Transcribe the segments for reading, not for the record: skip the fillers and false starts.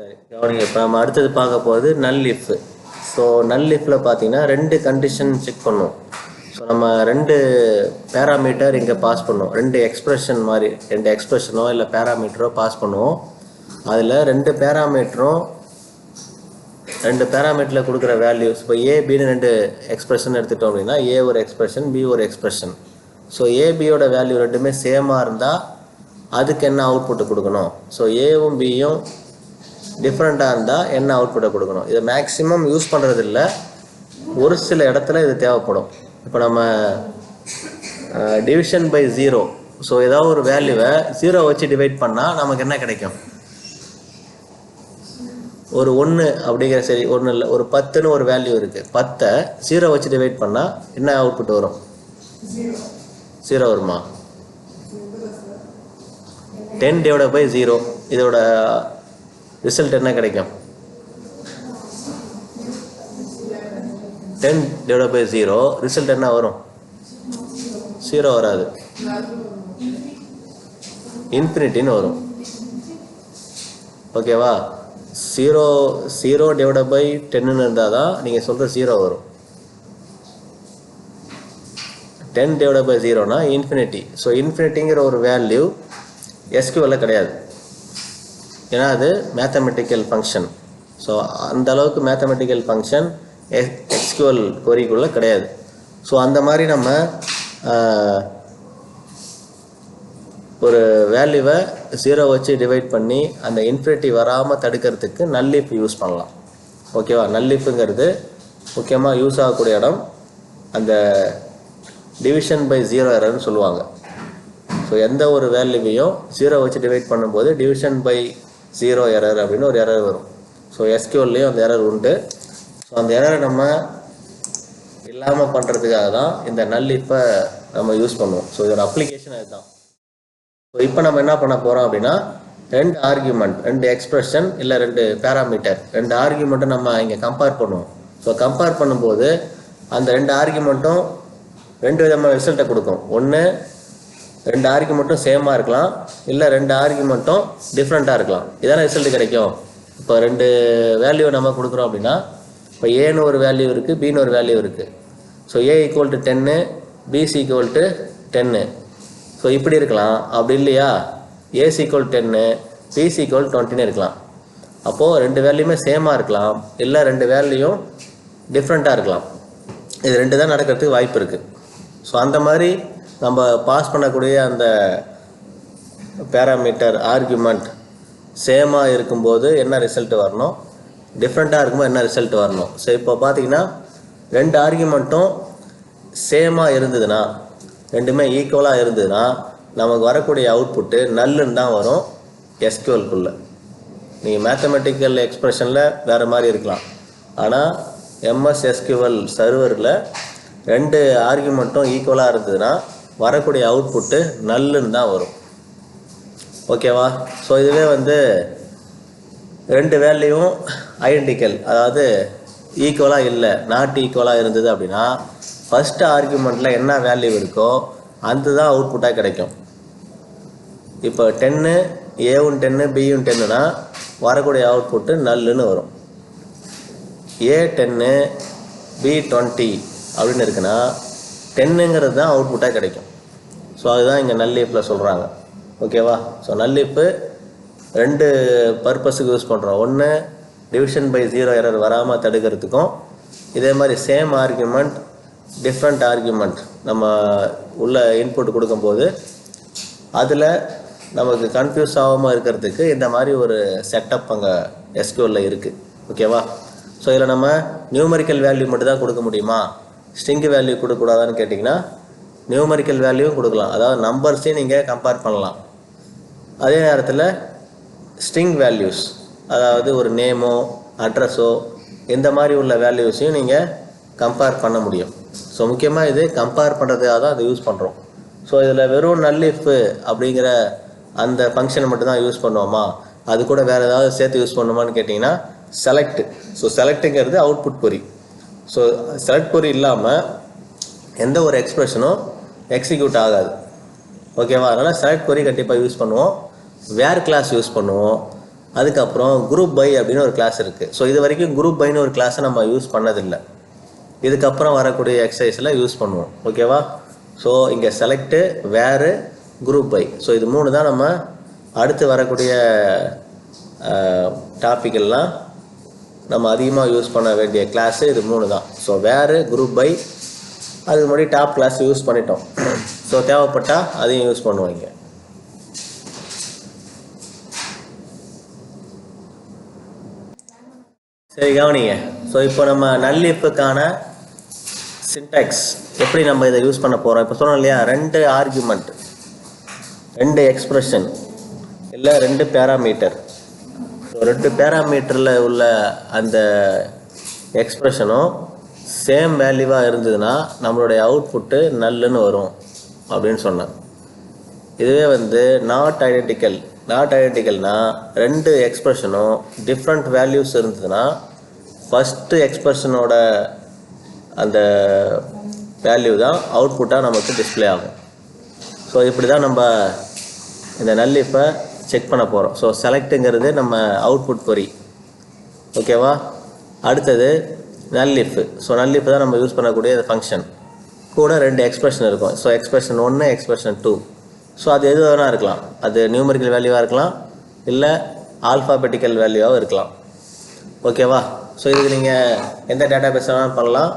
சரி கவனிங்க. இப்போ நம்ம அடுத்தது பார்க்க போகிறது நல் இஃப். ஸோ நல் இஃப்பில் பார்த்தீங்கன்னா 2 கண்டிஷன் செக் பண்ணுவோம். ஸோ நம்ம 2 பேராமீட்டர் இங்கே பாஸ் பண்ணுவோம். 2 எக்ஸ்பிரஷன் மாதிரி 2 எக்ஸ்பிரஷனோ இல்லை பேராமீட்டரோ பாஸ் பண்ணுவோம். அதில் 2 பேராமீட்டரில் கொடுக்குற வேல்யூஸ் இப்போ ஏபின்னு 2 எக்ஸ்பிரஷன் எடுத்துட்டோம் அப்படின்னா ஏ ஒரு எக்ஸ்பிரஷன், பி ஒரு எக்ஸ்பிரஷன். ஸோ ஏபியோட வேல்யூ ரெண்டுமே சேமாக இருந்தால் அதுக்கு என்ன அவுட்புட்டு கொடுக்கணும். ஸோ ஏவும் பியும் டிஃப்ரெண்ட்டாக இருந்தால் என்ன அவுட்புட்டை கொடுக்கணும். இதை மேக்ஸிமம் யூஸ் பண்ணுறது இல்லை, ஒரு சில இடத்துல இது தேவைப்படும். இப்போ நம்ம டிவிஷன் பை 0, ஸோ ஏதாவது ஒரு வேல்யூவை 0 வச்சு டிவைட் பண்ணால் நமக்கு என்ன கிடைக்கும்? ஒரு 1 அப்படிங்கிற, சரி 1 இல்லை, ஒரு 10ன்னு ஒரு வேல்யூ இருக்குது. 10 0 வச்சு டிவைட் பண்ணால் என்ன அவுட்புட் வரும்? 0 வருமா? 10 டிவைட் பை 0, இதோட ரிசல்ட் என்ன கிடைக்கும்? 10 டிவைட் பை 0 ரிசல்ட் என்ன வரும்? 0 வராது, இன்ஃபினிட்டின்னு வரும். ஓகேவா? 0 டிவைட் பை 10ன்னு இருந்தால் தான் நீங்கள் சொல்கிற 0 வரும். 10 டிவைட் பை 0னா இன்ஃபினிட்டி. ஸோ இன்ஃபினிட்டிங்கிற ஒரு வேல்யூ எஸ்கியூஎல்ல கிடையாது, ஏன்னா அது மேத்தமெட்டிக்கல் ஃபங்க்ஷன். ஸோ அந்த அளவுக்கு மேத்தமெட்டிக்கல் ஃபங்க்ஷன் எஸ்கியூஎல் கொரிக்குள்ளே கிடையாது. ஸோ அந்த மாதிரி நம்ம ஒரு வேல்யூவை 0 வச்சு டிவைட் பண்ணி அந்த இன்ஃபினிட்டி வராமல் தடுக்கிறதுக்கு நல் இஃப் யூஸ் பண்ணலாம். ஓகேவா? நல் இஃப்ங்கிறது முக்கியமாக யூஸ் ஆகக்கூடிய இடம் அந்த டிவிஷன் பை 0 எரர்னு சொல்லுவாங்க. ஸோ எந்த ஒரு வேல்யூவையும் 0 வச்சு டிவைட் பண்ணும்போது டிவிஷன் பை 0 எரர் அப்படின்னு ஒரு எரர் வரும். ஸோ எஸ்கியூஎல்லையும் அந்த எரர் உண்டு. ஸோ அந்த எரரை நம்ம இல்லாமல் பண்ணுறதுக்காக தான் இந்த நல் இஃப்பை நம்ம யூஸ் பண்ணுவோம். ஸோ இதோட அப்ளிகேஷன் அதுதான். ஸோ இப்போ நம்ம என்ன பண்ண போகிறோம் அப்படின்னா 2 ஆர்கியூமெண்ட், 2 எக்ஸ்பிரஷன் இல்லை 2 பேராமீட்டர், 2 ஆர்கியூமெண்ட்டை நம்ம இங்கே கம்பேர் பண்ணுவோம். ஸோ கம்பேர் பண்ணும்போது அந்த 2 ஆர்கியூமெண்ட்டும் 2 விதமான ரிசல்ட்டை கொடுக்கும். ஒன்று 2 ஆர்கியூமெண்ட்டும் சேமாக இருக்கலாம், இல்லை 2 ஆர்கியூமெண்ட்டும் டிஃப்ரெண்ட்டாக இருக்கலாம். இதான ரிசல்ட் கிடைக்கும். இப்போ 2 வேல்யூ நம்ம கொடுக்குறோம் அப்படின்னா இப்போ ஏன்னு ஒரு வேல்யூ இருக்குது, பின்னு ஒரு வேல்யூ இருக்குது. So A equal to 10, BC equal to 10. So இப்படி இருக்கலாம். அப்படி இல்லையா, ஏசி ஈக்குவல் 10, பிசி ஈக்குவல் 20ன்னு இருக்கலாம். அப்போது 2 வேல்யூமே சேமாக இருக்கலாம், இல்லை 2 வேல்யூயும் டிஃப்ரெண்ட்டாக இருக்கலாம். இது 2 தான் நடக்கிறதுக்கு வாய்ப்பு இருக்குது. ஸோ அந்த மாதிரி நம்ம பாஸ் பண்ணக்கூடிய அந்த பேராமீட்டர் ஆர்கியூமெண்ட் சேமாக இருக்கும்போது என்ன ரிசல்ட் வரணும், டிஃப்ரெண்ட்டாக இருக்கும்போது என்ன ரிசல்ட் வரணும். ஸோ இப்போ பார்த்தீங்கன்னா 2 ஆர்கியூமெண்ட்டும் சேமாக இருந்ததுன்னா, ரெண்டுமே ஈக்குவலாக இருந்ததுன்னா நமக்கு வரக்கூடிய அவுட்புட்டு நல்லுன்னு தான் வரும் எஸ்கியூஎல்குள்ளே. நீங்கள் மேத்தமெட்டிக்கல் எக்ஸ்பிரஷனில் வேறு மாதிரி இருக்கலாம், ஆனால் எம்எஸ் எஸ்கியூஎல் சர்வரில் 2 ஆர்கியூமெண்ட்டும் ஈக்குவலாக இருந்ததுன்னா வரக்கூடிய அவுட்புட்டு நல்லுன்னு தான் வரும். ஓகேவா? ஸோ இதுவே 2 வேல்யூவும் ஐடென்டிக்கல், அதாவது ஈக்குவலாக இல்லை, நாட் ஈக்குவலாக இருந்தது அப்படின்னா ஃபஸ்ட்டு ஆர்கியூமெண்ட்டில் என்ன வேல்யூ இருக்கோ அந்த தான் அவுட்புட்டாக கிடைக்கும். இப்போ 10 ஏவும் 10 பியும் 10னா வரக்கூடிய அவுட்புட்டு நல்லுன்னு வரும். ஏ 10 பி 20 அப்படின்னு இருக்குன்னா 10ங்கிறது தான் அவுட்புட்டாக கிடைக்கும். ஸோ அதுதான் இங்கே நல் இஃப்பில் சொல்கிறாங்க. ஓகேவா? ஸோ நல் இஃப்பு 2 பர்பஸுக்கு யூஸ் பண்ணுறோம். ஒன்று டிவிஷன் பை 0 எரர் வராமல் தடுக்கிறதுக்கும், இதே மாதிரி சேம் ஆர்கியூமெண்ட் டிஃப்ரெண்ட் ஆர்கியூமெண்ட் நம்ம உள்ள இன்புட் கொடுக்கும்போது அதில் நமக்கு கன்ஃபியூஸ் ஆகாமல் இருக்கிறதுக்கு இந்த மாதிரி ஒரு செட்டப் அங்கே எஸ்கியூஎல்ல இருக்குது. ஓகேவா? ஸோ இதில் நம்ம நியூமரிக்கல் வேல்யூ மட்டும் தான் கொடுக்க முடியுமா, ஸ்ட்ரிங் வேல்யூ கொடுக்கக்கூடாதான்னு கேட்டிங்கன்னா நியூமரிக்கல் வேல்யூவும் கொடுக்கலாம். அதாவது நம்பர்ஸையும் நீங்கள் கம்பேர் பண்ணலாம். அதே நேரத்தில் ஸ்ட்ரிங் வேல்யூஸ், அதாவது ஒரு நேமோ அட்ரஸோ இந்த மாதிரி உள்ள வேல்யூஸையும் நீங்கள் கம்பேர் பண்ண முடியும். ஸோ முக்கியமாக இது கம்பேர் பண்ணுறதுக்காக தான் அதை யூஸ் பண்ணுறோம். ஸோ இதில் வெறும் நல் இஃப் அப்படிங்கிற அந்த ஃபங்க்ஷனை மட்டும்தான் யூஸ் பண்ணுவோமா, அது கூட வேறு ஏதாவது சேர்த்து யூஸ் பண்ணுவோமான்னு கேட்டிங்கன்னா செலக்ட். ஸோ செலக்ட்டுங்கிறது அவுட்புட் கொரி. ஸோ செலக்ட் கொரி இல்லாமல் எந்த ஒரு எக்ஸ்பிரஷனும் எக்ஸிக்யூட் ஆகாது. ஓகேவா? அதனால் செலக்ட் கொரி கண்டிப்பாக யூஸ் பண்ணுவோம். வேர் கிளாஸ் யூஸ் பண்ணுவோம். அதுக்கப்புறம் குரூப் பை அப்படின்னு ஒரு கிளாஸ் இருக்குது. ஸோ இது வரைக்கும் குரூப் பைன்னு ஒரு கிளாஸை நம்ம யூஸ் பண்ணதில்லை. இதுக்கப்புறம் வரக்கூடிய எக்ஸசைஸில் யூஸ் பண்ணுவோம். ஓகேவா? ஸோ இங்கே செலக்டு, வேறு, குரூப் பை. ஸோ இது 3 தான் நம்ம அடுத்து வரக்கூடிய டாப்பிக்கெல்லாம் நம்ம அதிகமாக யூஸ் பண்ண வேண்டிய கிளாஸு இது 3 தான். ஸோ வேறு, குரூப் பை, அதுக்கு முன்னாடி டாப் கிளாஸ் யூஸ் பண்ணிட்டோம். ஸோ தேவைப்பட்டால் அதையும் யூஸ் பண்ணுவாங்க. சரி, கவனிங்க. ஸோ இப்போ நம்ம நல்லிப்புக்கான சின்டாக்ஸ் எப்படி நம்ம இதை யூஸ் பண்ண போகிறோம். இப்போ சொன்னோம் இல்லையா, 2 ஆர்குமெண்ட், 2 எக்ஸ்பிரஷன், இல்லை 2 பேராமீட்டர். ஸோ 2 பேராமீட்டரில் உள்ள அந்த எக்ஸ்பிரஷனும் சேம் வேல்யூவாக இருந்ததுன்னா நம்மளுடைய அவுட்புட்டு நல்லுன்னு வரும் அப்படின்னு சொன்னேன். இதுவே வந்து நாட் ஐடென்டிக்கல்னா 2 எக்ஸ்பிரஷனும் டிஃப்ரெண்ட் வேல்யூஸ் இருந்ததுன்னா ஃபஸ்ட்டு எக்ஸ்பிரஷனோட அந்த வேல்யூ தான் அவுட்புட்டாக நமக்கு டிஸ்பிளே ஆகும். ஸோ இப்படி தான் நம்ம இந்த நல்லிப்பை செக் பண்ண போகிறோம். ஸோ செலக்ட்டுங்கிறது நம்ம அவுட்புட் கொரி. ஓகேவா? அடுத்தது நல்லிப்பு. ஸோ நல்லிப்பு தான் நம்ம யூஸ் பண்ணக்கூடிய ஃபங்க்ஷன். கூட 2 எக்ஸ்பிரஷன் இருக்கும். So expression 1, expression 2. ஸோ அது எது வேணால் இருக்கலாம். அது நியூமரிக்கல் வேல்யூவாக இருக்கலாம், இல்லை ஆல்ஃபாபெட்டிக்கல் வேல்யூவாகவும் இருக்கலாம். ஓகேவா? ஸோ இதுக்கு நீங்கள் எந்த டேட்டா பேஸ் வேணாலும் பண்ணலாம்,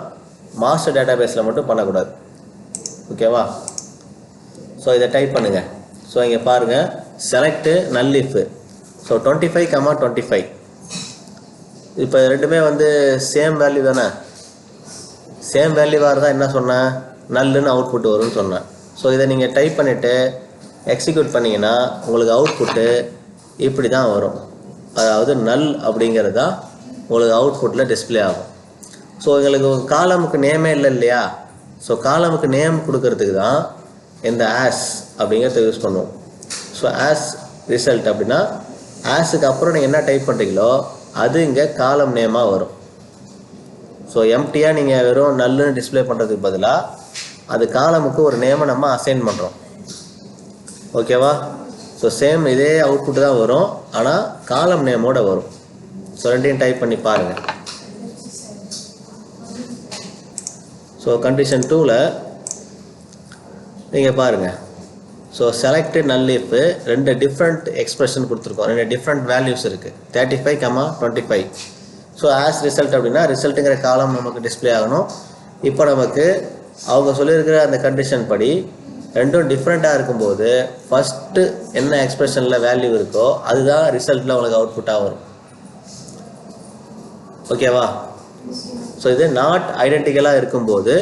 மாஸ்டர் டேட்டா பேஸில் மட்டும் பண்ணக்கூடாது. ஓகேவா? ஸோ இதை டைப் பண்ணுங்கள். ஸோ இங்கே பாருங்கள், செலக்டு நல்லிஃபு. ஸோ 25,25. இப்போ ரெண்டுமே வந்து சேம் வேல்யூ தானே. சேம் வேல்யூவாக இருந்தால் என்ன சொன்னேன், நல்லுன்னு அவுட்புட் வரும்னு சொன்னேன். ஸோ இதை நீங்கள் டைப் பண்ணிவிட்டு எக்ஸிக்யூட் பண்ணிங்கன்னா உங்களுக்கு அவுட்புட்டு இப்படி தான் வரும். அதாவது நல் அப்படிங்கிறது தான் உங்களுக்கு அவுட்புட்டில் டிஸ்பிளே ஆகும். ஸோ எங்களுக்கு காலமுக்கு நேமே இல்லை இல்லையா. ஸோ காலமுக்கு நேம் கொடுக்கறதுக்கு தான் இந்த ஆஸ் அப்படிங்கிறத யூஸ் பண்ணுவோம். ஸோ ஆஸ் ரிசல்ட் அப்படின்னா ஆஸுக்கு அப்புறம் நீங்கள் என்ன டைப் பண்ணுறீங்களோ அது இங்கே காலம் நேமாக வரும். ஸோ எம்டியாக நீங்கள் வெறும் நல்லுன்னு டிஸ்பிளே பண்ணுறதுக்கு பதிலாக அது காலமுக்கு ஒரு நேமை நம்ம அசைன் பண்ணுறோம். ஓகேவா? ஸோ சேம் இதே அவுட்புட் தான் வரும், ஆனால் காலம் நேமோட வரும். ஸோ ரெண்டையும் டைப் பண்ணி பாருங்கள். ஸோ கண்டிஷன் 2ல் நீங்கள் பாருங்கள். ஸோ செலக்ட் நல்லிப்பு 2 டிஃப்ரெண்ட் எக்ஸ்பிரஷன் கொடுத்துருக்கோம், 2 டிஃப்ரெண்ட் வேல்யூஸ் இருக்குது, 35,25. ஸோ ஆஸ் ரிசல்ட் அப்படின்னா ரிசல்ட்டுங்கிற காலம் நமக்கு டிஸ்பிளே ஆகணும். இப்போ நமக்கு அவங்க சொல்லியிருக்கிற அந்த கண்டிஷன் படி ரெண்டும் டிஃப்ரெண்ட்டாக இருக்கும்போது ஃபஸ்ட்டு என்ன எக்ஸ்பிரஷனில் வேல்யூ இருக்கோ அதுதான் ரிசல்ட்டில் உங்களுக்கு அவுட்புட்டாக வரும். ஓகேவா? ஸோ இது நாட் ஐடென்டிக்கலாக இருக்கும்போது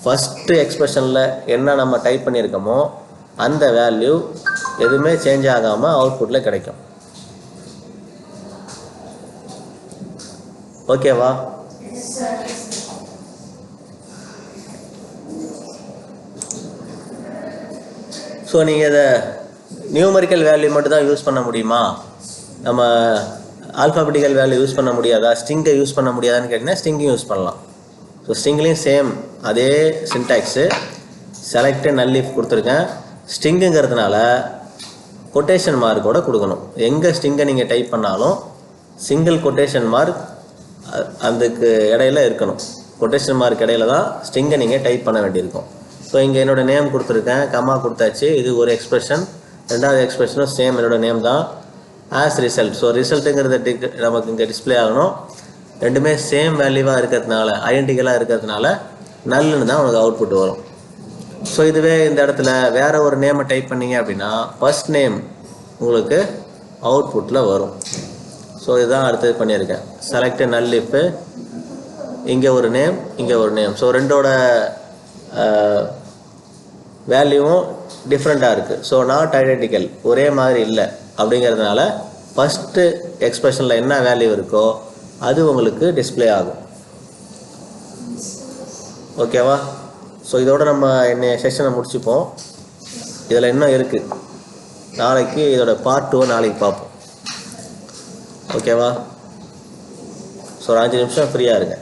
ஃபஸ்ட்டு எக்ஸ்பிரஷனில் என்ன நம்ம டைப் பண்ணியிருக்கோமோ அந்த வேல்யூ எதுவுமே சேஞ்ச் ஆகாமல் அவுட்புட்டில் கிடைக்கும். ஓகேவா? ஸோ நீங்கள் இதை நியூமரிக்கல் வேல்யூ மட்டும் தான் யூஸ் பண்ண முடியுமா, நம்ம ஆல்ஃபாபெட்டிக்கல் வேல்யூ யூஸ் பண்ண முடியாதா, ஸ்ட்ரிங்கை யூஸ் பண்ண முடியாதான்னு கேட்டிங்கன்னா ஸ்ட்ரிங்கையும் யூஸ் பண்ணலாம். ஸோ ஸ்ட்ரிங்லேயும் சேம் அதே சின்டாக்ஸு, செலக்ட் நல்லிஃப் கொடுத்துருக்கேன். ஸ்ட்ரிங்குங்கிறதுனால கொட்டேஷன் மார்க்கோடு கொடுக்கணும். எங்கே ஸ்ட்ரிங்கை நீங்கள் டைப் பண்ணாலும் சிங்கிள் கொட்டேஷன் மார்க் அதுக்கு இடையில இருக்கணும். கொட்டேஷன் மார்க் இடையில தான் ஸ்ட்ரிங்கை நீங்கள் டைப் பண்ண வேண்டியிருக்கும். ஸோ இங்கே என்னோடய நேம் கொடுத்துருக்கேன், கம்மா கொடுத்தாச்சு. இது ஒரு எக்ஸ்பிரஷன், ரெண்டாவது எக்ஸ்பிரஷனும் சேம் என்னோடய நேம் தான், ஆஸ் ரிசல்ட். ஸோ ரிசல்ட்டுங்கிறத நமக்கு இங்கே டிஸ்பிளே ஆகணும். ரெண்டுமே சேம் வேல்யூவாக இருக்கிறதுனால, ஐடென்டிக்கலாக இருக்கிறதுனால நல்லுன்னு தான் உங்களுக்கு அவுட்புட் வரும். ஸோ இதுவே இந்த இடத்துல வேறு ஒரு நேமை டைப் பண்ணிங்க அப்படின்னா ஃபஸ்ட் நேம் உங்களுக்கு அவுட்புட்டில் வரும். ஸோ இதுதான் அடுத்தது பண்ணியிருக்கேன். செலக்ட் நல்லிப்பு, இங்கே ஒரு நேம், இங்கே ஒரு நேம். ஸோ ரெண்டோட வேல்யூவும் டிஃப்ரெண்ட்டாக இருக்குது. ஸோ நாட் ஐடென்டிக்கல், ஒரே மாதிரி இல்லை. அப்படிங்கிறதுனால ஃபஸ்ட்டு எக்ஸ்பிரஷனில் என்ன வேல்யூ இருக்கோ அது உங்களுக்கு டிஸ்பிளே ஆகும். ஓகேவா? ஸோ இதோட நம்ம என்ன செஷனை முடிச்சுப்போம். இதில் இன்னும் இருக்குது, நாளைக்கு இதோட பார்ட் 2 நாளைக்கு பார்ப்போம். ஓகேவா? ஸோ ஒரு 5 நிமிஷம் ஃப்ரீயாக இருங்க.